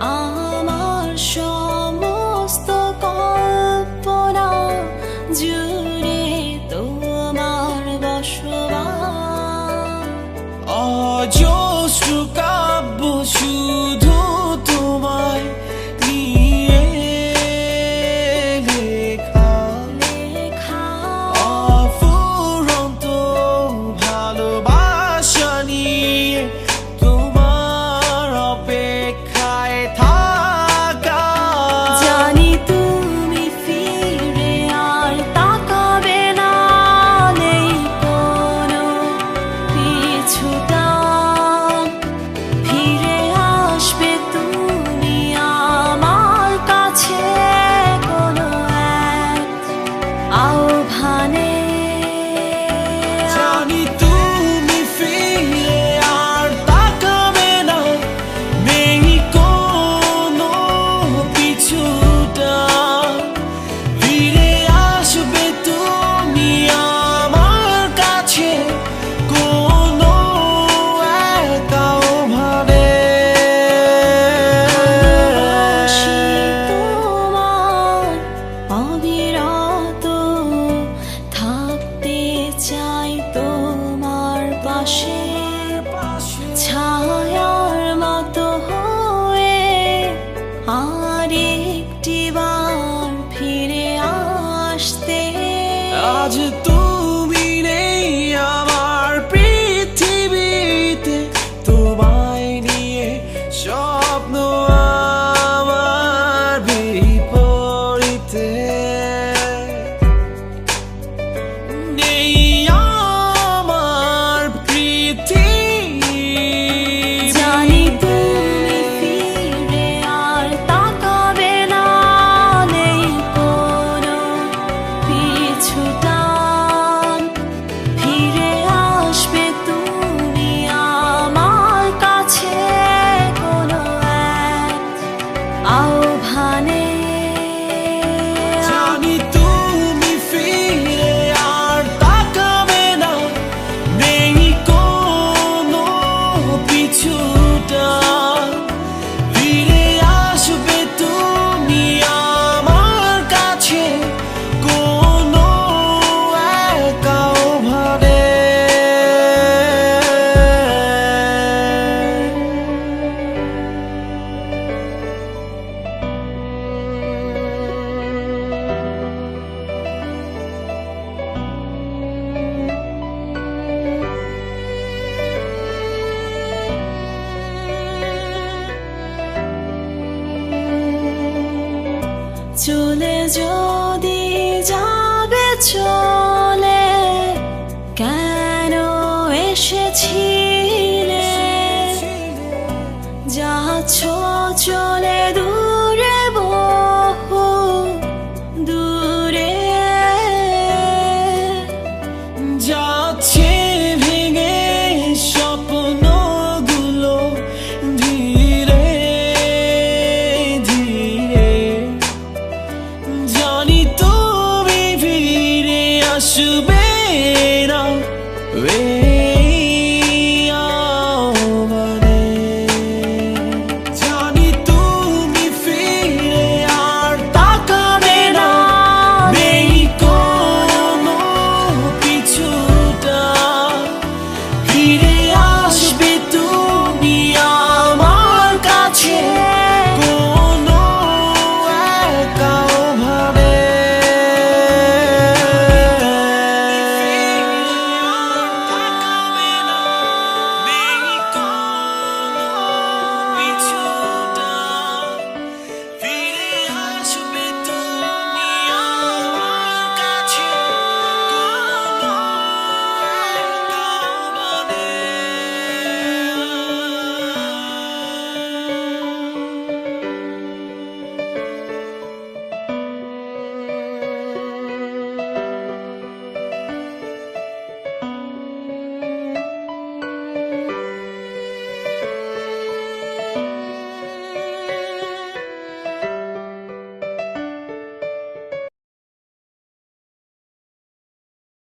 আমার সমস্ত কল্পনা জুড়ে তোমার বসবাস। অজস্র কাব্য শুধু তোমায় নিয়ে লেখা, অফুরন্ত ভালোবাসা নিয়ে তোমার অপেক্ষায় থাকা। জানি তুমি ফিরে আর তাকাবে না, নেই কোনো পিছুটান। ফিরে আসবে তুমি আমার কাছে কোনো এক আহ্বানে। জানি তুমি ফিরে আর তাকাবে না, নেই কোনো পিছুটান। ফিরে আসবে তুমি আমার কাছে কোনো এক আহ্বানে। ভালোবাসি তোমার অবিরত, থাকতে চাই তোমার পাশে, ছায়ার মতো হয়ে আর একটিবার ফিরে আসতে। আজ তুমি নেই আমার পৃথিবীতে, তোমায় নিয়ে স্বপ্ন আমার বিপরীতে। নেই আমার পৃথিবী। জানি তুমি ফিরে আর তাকাবে না, নেই কোনো পিছুটান। ফিরে আসবে তুমি আমার কাছে কোনো এক আহ্বানে। জানি তুমি ফিরে আর তাকাবে না, নেই কোনো পিছুটান। ফিরে আসবে তুমি আমার কাছে কোনো এক আহ্বানে। চলে যদি যাবে চলে, কেন এসেছিলে? যাচ্ছ চলে দূর